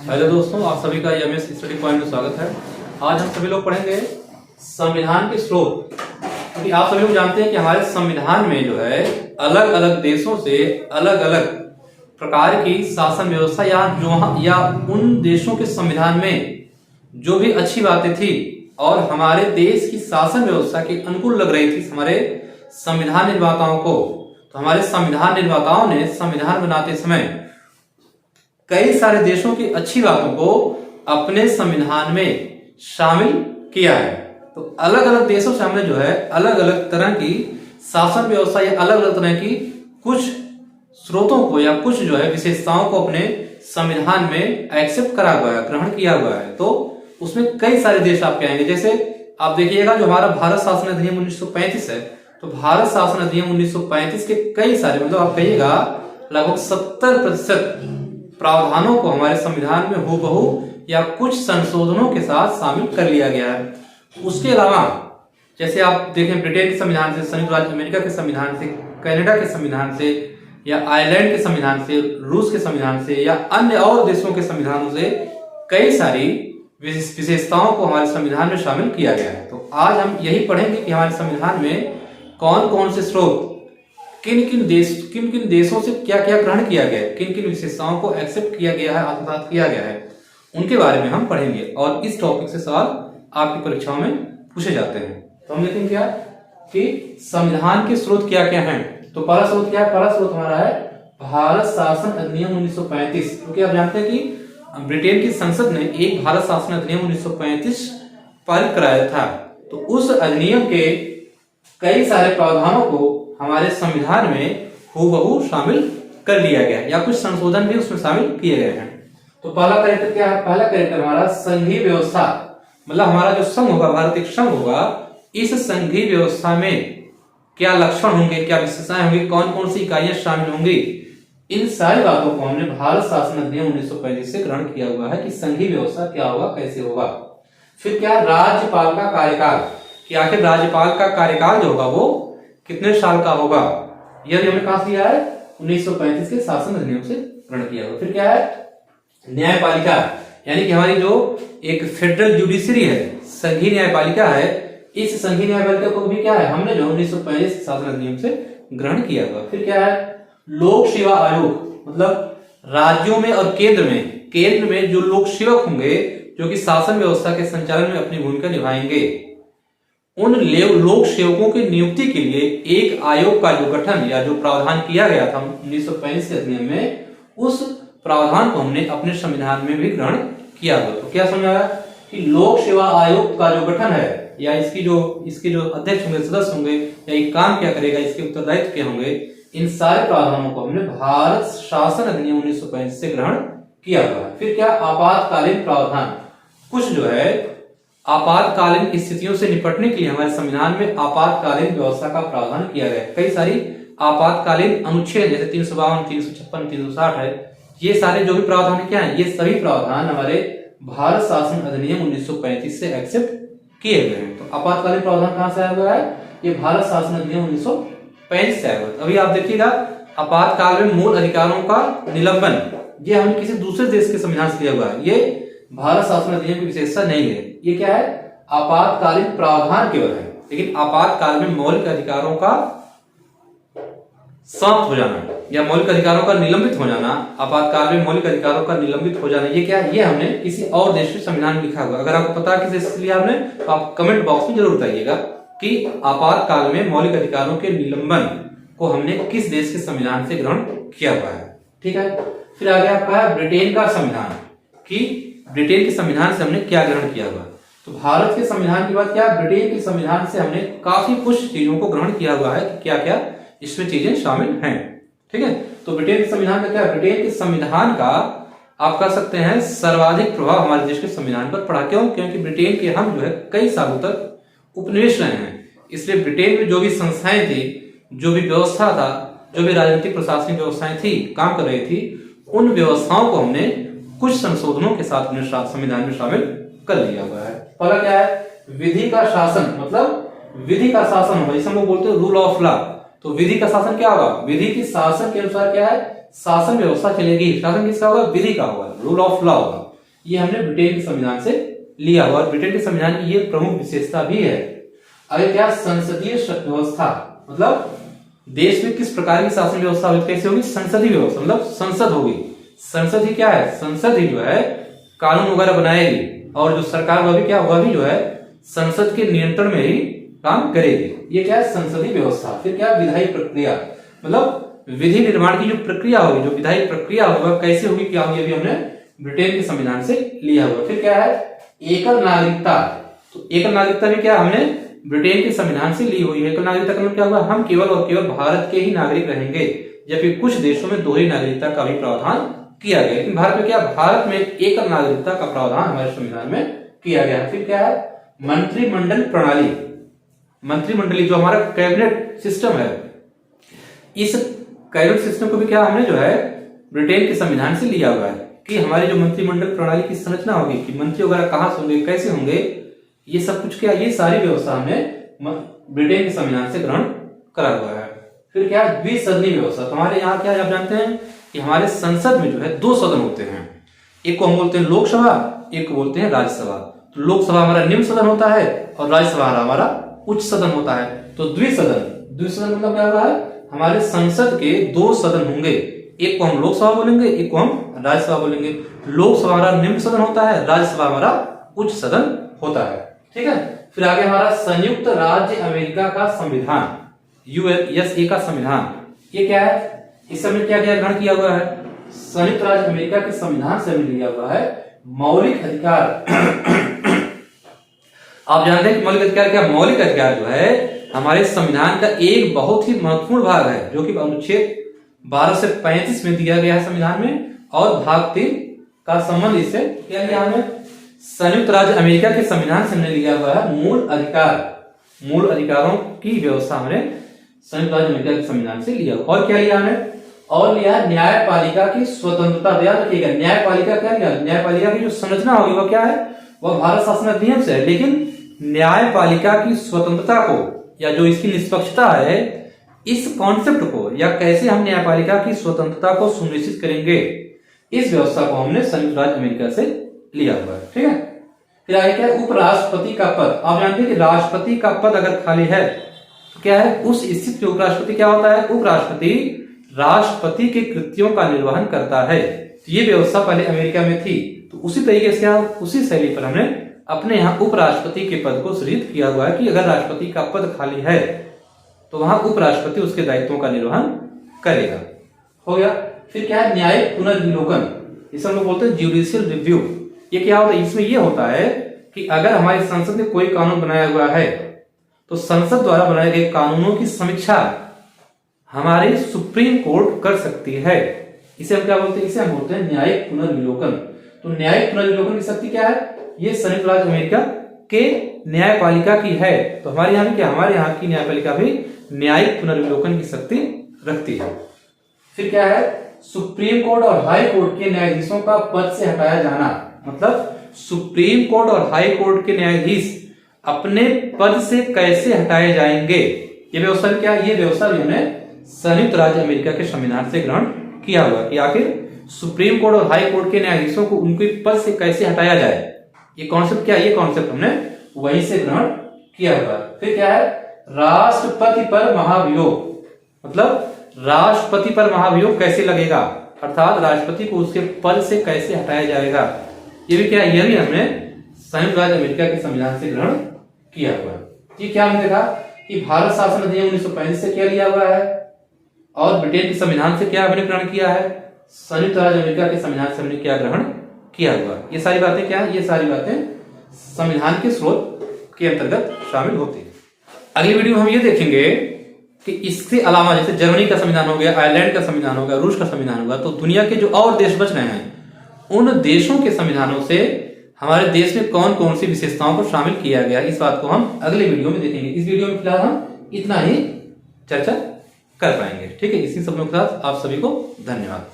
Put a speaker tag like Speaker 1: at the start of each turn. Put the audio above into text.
Speaker 1: Hello दोस्तों, आप सभी का एमएस स्टडी पॉइंट में स्वागत है। आज हम सभी लोग पढ़ेंगे संविधान के स्रोत। क्योंकि आप सभी लोग जानते हैं कि हमारे संविधान में जो है अलग अलग देशों से अलग अलग प्रकार की शासन व्यवस्था या उन देशों के संविधान में जो भी अच्छी बातें थी और हमारे देश की शासन व्यवस्था के अनुकूल लग रही थी हमारे संविधान निर्माताओं को, तो हमारे संविधान निर्माताओं ने संविधान बनाते समय कई सारे देशों की अच्छी बातों को अपने संविधान में शामिल किया है। तो अलग अलग देशों से हमने जो है अलग अलग तरह की शासन व्यवस्था या अलग अलग तरह की कुछ स्रोतों को या कुछ जो है विशेषताओं को अपने संविधान में एक्सेप्ट करा हुआ है, ग्रहण किया हुआ है। तो उसमें कई सारे देश आपके आएंगे। जैसे आप देखिएगा जो हमारा भारत शासन अधिनियम 1935 है, तो भारत शासन अधिनियम 1935 के कई सारे मतलब आप कहिएगा लगभग 70% प्रावधानों को हमारे संविधान में हूबहू या कुछ संशोधनों के साथ शामिल कर लिया गया है। उसके अलावा जैसे आप देखें ब्रिटेन के संविधान से, संयुक्त राज्य अमेरिका के संविधान से, कनाडा के संविधान से या आयरलैंड के संविधान से, रूस के संविधान से या अन्य और देशों के संविधानों से कई सारी विशेषताओं को हमारे संविधान में शामिल किया गया है। तो आज हम यही पढ़ेंगे कि हमारे संविधान में कौन कौन से स्रोत किन किन देशों से क्या क्या ग्रहण किया गया है, किन किन विशेषताओं को एक्सेप्ट किया गया है, आत्मसात किया गया है, उनके बारे में हम पढ़ेंगे। और इस टॉपिक से सवाल आपकी परीक्षाओं में पूछे जाते हैं। तो हम देखेंगे क्या कि संविधान के स्रोत क्या क्या हैं। तो पहला स्रोत क्या है? पहला स्रोत हमारा है भारत शासन अधिनियम 1935। क्योंकि आप जानते हैं कि ब्रिटेन की संसद ने एक भारत शासन अधिनियम 1935 पारित कराया था। तो उस अधिनियम के कई सारे प्रावधानों को हमारे संविधान में हूबहू शामिल कर लिया गया है या कुछ संशोधन भी उसमें शामिल किए गए हैं। तो पहला कैरेक्टर क्या है? पहला कैरेक्टर हमारा संघीय व्यवस्था, मतलब हमारा जो संघ होगा, भारत एक संघ होगा, इस संघीय व्यवस्था में क्या लक्षण होंगे, क्या विशेषताएं होंगी, कौन कौन सी इकाइयां शामिल होंगी, इन सारी बातों को हमने भारत शासन अधिनियम 1935 से ग्रहण किया हुआ है कि संघीय व्यवस्था क्या होगा, कैसे होगा। फिर क्या? राज्यपाल का कार्यकाल, कि आखिर राज्यपाल का कार्यकाल जो होगा वो कितने साल का होगा, यह भी हमने कहां से लिया है? 1935 के शासन अधिनियम से ग्रहण किया हुआ। फिर क्या है? न्यायपालिका, यानी कि हमारी जो एक फेडरल जुडिशरी है, संघीय न्यायपालिका है, इस संघीय न्यायपालिका को भी क्या है हमने जो 1935 शासन अधिनियम से ग्रहण किया हुआ। फिर क्या है? लोक सेवा आयोग, मतलब राज्यों में और केंद्र में जो लोक सेवक होंगे जो कि शासन व्यवस्था के संचालन में अपनी भूमिका निभाएंगे, उन लोक सेवकों की नियुक्ति के लिए एक आयोग का जो गठन या जो प्रावधान किया गया था 1935 के अधिनियम में, उस प्रावधान को हमने अपने संविधान में भी ग्रहण किया हुआ। तो क्या समझ आया कि लोक सेवा आयोग का जो गठन है या इसके जो अध्यक्ष होंगे, सदस्य होंगे, या ये काम क्या करेगा, इसके उत्तरदायित्व क्या होंगे, इन सारे प्रावधानों को हमने भारत शासन अधिनियम 1935 से ग्रहण किया हुआ है। फिर क्या? आपातकालीन प्रावधान, कुछ जो है आपातकालीन स्थितियों से निपटने के लिए हमारे संविधान में आपातकालीन व्यवस्था का प्रावधान किया गया है। कई सारी आपातकालीन अनुच्छेद जैसे 352, 356, 360 है, ये सारे जो भी प्रावधान क्या है, ये सभी प्रावधान हमारे भारत शासन अधिनियम 1935 से एक्सेप्ट किए गए हैं। तो आपातकालीन प्रावधान कहां से आया हुआ है? ये भारत शासन अधिनियम 1935 से आया हुआ है। अभी आप देखिएगा आपातकाल में मूल अधिकारों का निलंबन, ये हमने किसी दूसरे देश के संविधान से लिया हुआ है, ये भारत शासन अधिनियम की विशेषता नहीं है। ये क्या है? आपातकालीन प्रावधान केवल है, लेकिन आपातकाल में मौलिक अधिकारों का समाप्त हो जाना या मौलिक अधिकारों का निलंबित हो जाना, आपातकाल में मौलिक अधिकारों का निलंबित हो जाना, ये क्या है? ये हमने किसी और देश के संविधान में लिखा हुआ। अगर आपको पता है किस देश से लिया हमने, तो आप कमेंट बॉक्स में जरूर बताइएगा कि आपातकाल में मौलिक अधिकारों के निलंबन को हमने किस देश के संविधान से ग्रहण किया हुआ है। ठीक है। फिर आगे आपका है ब्रिटेन का संविधान, कि ब्रिटेन के संविधान से हमने क्या ग्रहण किया हुआ। तो भारत के संविधान के बाद क्या? ब्रिटेन के संविधान से हमने काफी कुछ चीजों को ग्रहण किया हुआ है कि क्या क्या इसमें चीजें शामिल हैं। ठीक है। तो ब्रिटेन के संविधान का क्या? ब्रिटेन के संविधान का आप कह सकते हैं सर्वाधिक प्रभाव हमारे देश के संविधान पर पड़ा। क्यों? क्योंकि ब्रिटेन के हम जो है कई सालों तक उपनिवेश रहे हैं, इसलिए ब्रिटेन में जो भी संस्थाएं थी, जो भी व्यवस्था था, जो भी राजनीतिक प्रशासनिक व्यवस्थाएं थी, काम कर रही थी, उन व्यवस्थाओं को हमने कुछ संशोधनों के साथ अपने संविधान में शामिल कर लिया हुआ है। पहला क्या है? विधि का शासन, मतलब विधि का शासन होगा, जिसे हम लोग बोलते हैं रूल ऑफ लॉ। तो विधि का शासन क्या होगा? विधि की शासन के अनुसार क्या है? शासन व्यवस्था चलेगी। शासन किसका होगा? विधि का होगा, रूल ऑफ लॉ होगा। ये हमने ब्रिटेन के संविधान से लिया हुआ। और ब्रिटेन के संविधान की ये प्रमुख विशेषता भी है। अगर क्या संसदीय व्यवस्था, मतलब देश में किस प्रकार की शासन व्यवस्था होगी, कैसे होगी, संसदीय व्यवस्था, मतलब संसद होगी। संसद ही क्या है, संसद ही जो है कानून वगैरह बनाएगी, और जो सरकार वह भी क्या, वह भी जो है संसद के नियंत्रण में ही काम करेगी। ये क्या है, संसदीय व्यवस्था। फिर क्या, विधायी प्रक्रिया, मतलब विधि निर्माण की जो प्रक्रिया होगी, जो विधायी प्रक्रिया होगी, वह कैसे होगी, क्या होगी, अभी हमने ब्रिटेन के संविधान से लिया हुआ। फिर क्या है, एकल नागरिकता। तो एकल नागरिकता भी क्या हमने ब्रिटेन के संविधान से ली हुई है। एकल नागरिकता का मतलब क्या हुआ, हम केवल और केवल भारत के ही नागरिक रहेंगे, जबकि कुछ देशों में दोहरी नागरिकता का भी प्रावधान किया गया। लेकिन भारत में क्या, भारत में एकल नागरिकता का प्रावधान हमारे संविधान में किया गया। फिर क्या है, मंत्रिमंडल प्रणाली, मंत्रिमंडली जो हमारा कैबिनेट सिस्टम है, इस कैबिनेट सिस्टम को भी क्या हमने जो है ब्रिटेन के संविधान से लिया हुआ है, कि हमारी जो मंत्रिमंडल प्रणाली की संरचना होगी, कि मंत्री वगैरह कहां से होंगे, कैसे होंगे, ये सब कुछ क्या, ये सारी व्यवस्था हमने ब्रिटेन के संविधान से ग्रहण करा हुआ है। फिर क्या, द्विसदनीय व्यवस्था। तो हमारे यहाँ क्या, आप जानते हैं कि हमारे संसद में जो है 2 सदन होते हैं। एक को हम बोलते हैं लोकसभा, एक को बोलते हैं राज्यसभा। तो लोकसभा हमारा निम्न सदन होता है और राज्यसभा हमारा उच्च सदन होता है। तो द्विसदन, द्विसदन मतलब क्या होता है, हमारे संसद के 2 सदन होंगे, एक को हम लोकसभा बोलेंगे, एक को हम राज्यसभा बोलेंगे। लोकसभा हमारा निम्न सदन होता है, राज्यसभा हमारा उच्च सदन होता है। ठीक है। फिर आगे हमारा संयुक्त राज्य अमेरिका का संविधान, यूएसए का संविधान, ये क्या है, इस समय क्या क्या ग्रहण किया हुआ है, संयुक्त राज्य अमेरिका के संविधान से लिया हुआ है मौलिक अधिकार। आप जानते हैं कि मौलिक अधिकार क्या, मौलिक अधिकार जो है हमारे संविधान का एक बहुत ही महत्वपूर्ण भाग है, जो कि अनुच्छेद 12 से 35 में दिया गया है संविधान में, और भाग 3 का संबंध इससे क्या लिया हमने, संयुक्त राज्य अमेरिका के संविधान से हमने लिया हुआ है मूल अधिकार, मूल अधिकारों की व्यवस्था हमने संयुक्त राज्य अमेरिका के संविधान से लिया। और क्या लिया हमने, और लिया न्यायपालिका की स्वतंत्रता। ध्यान रखिएगा, न्यायपालिका क्या लिया, न्यायपालिका की जो संरचना होगी वह क्या है, वह भारत शासन अधिनियम से है, लेकिन न्यायपालिका की स्वतंत्रता को या जो इसकी निष्पक्षता है, इस कॉन्सेप्ट को या कैसे हम न्यायपालिका की स्वतंत्रता को सुनिश्चित करेंगे, इस व्यवस्था को हमने संयुक्त राज्य अमेरिका से लिया हुआ है। ठीक है। फिर आगे क्या है, उपराष्ट्रपति का पद। आप जानते हैं कि राष्ट्रपति का पद अगर खाली है तो क्या है, उस स्थिति में उपराष्ट्रपति क्या होता है, उपराष्ट्रपति राष्ट्रपति के कृत्यों का निर्वहन करता है। तो ये व्यवस्था पहले अमेरिका में थी, तो उसी तरीके से उसी शैली पर हमने अपने यहाँ उपराष्ट्रपति के पद को सृजित किया हुआ है, कि अगर राष्ट्रपति का पद खाली है तो वहां उपराष्ट्रपति उसके दायित्वों का निर्वहन करेगा। हो गया। फिर क्या है, न्यायिक पुनर्विलोकन, इसे हम लोग बोलते हैं जुडिशियल रिव्यू। ये क्या होता है, इसमें ये होता है कि अगर हमारी संसद ने कोई कानून बनाया हुआ है तो संसद द्वारा बनाए गए कानूनों की समीक्षा हमारी सुप्रीम कोर्ट कर सकती है। इसे हम क्या बोलते हैं, इसे हम बोलते हैं न्यायिक पुनर्विलोकन। तो न्यायिक पुनर्विलोकन की शक्ति क्या है, ये संयुक्त राज्य अमेरिका के न्यायपालिका की है। तो हमारे यहाँ भी क्या, हमारे यहाँ की न्यायपालिका भी न्यायिक पुनर्विलोकन की शक्ति रखती है। फिर क्या है, सुप्रीम कोर्ट और हाई कोर्ट के न्यायाधीशों का पद से हटाया जाना, मतलब सुप्रीम कोर्ट और हाई कोर्ट के न्यायाधीश अपने पद से कैसे हटाए जाएंगे, ये व्यवस्था भी क्या, ये व्यवस्था भी हमने संयुक्त राज्य अमेरिका के संविधान से ग्रहण किया हुआ, कि आखिर सुप्रीम कोर्ट और हाई कोर्ट के न्यायाधीशों को उनके पद से कैसे हटाया जाए। ये कॉन्सेप्ट क्या, ये कॉन्सेप्ट हमने वहीं से ग्रहण किया हुआ। फिर क्या है, राष्ट्रपति पर महाभियोग, मतलब राष्ट्रपति पर महाभियोग कैसे लगेगा, अर्थात राष्ट्रपति को उसके पद से कैसे हटाया जाएगा, ये भी क्या, ये भी हमने संयुक्त राज्य अमेरिका के संविधान से ग्रहण किया हुआ है। ये क्या हमने देखा कि भारत शासन अधिनियम 1935 से क्या लिया हुआ है, और ब्रिटेन के संविधान से क्या हमने ग्रहण किया है, संयुक्त राज्य अमेरिका के संविधान से हमने क्या ग्रहण किया हुआ। ये सारी बातें क्या है, ये सारी बातें संविधान के स्रोत के अंतर्गत शामिल होती है। अगली वीडियो में हम ये देखेंगे कि इसके अलावा जैसे जर्मनी का संविधान हो गया, आयरलैंड का संविधान हो गया, रूस का संविधान होगा, तो दुनिया के जो और देश बच रहे हैं उन देशों के संविधानों से हमारे देश में कौन कौन सी विशेषताओं को शामिल किया गया, इस बात को हम अगले वीडियो में देखेंगे। इस वीडियो में फिलहाल हम इतना ही चर्चा कर पाएंगे। ठीक है, इसी सब के साथ आप सभी को धन्यवाद।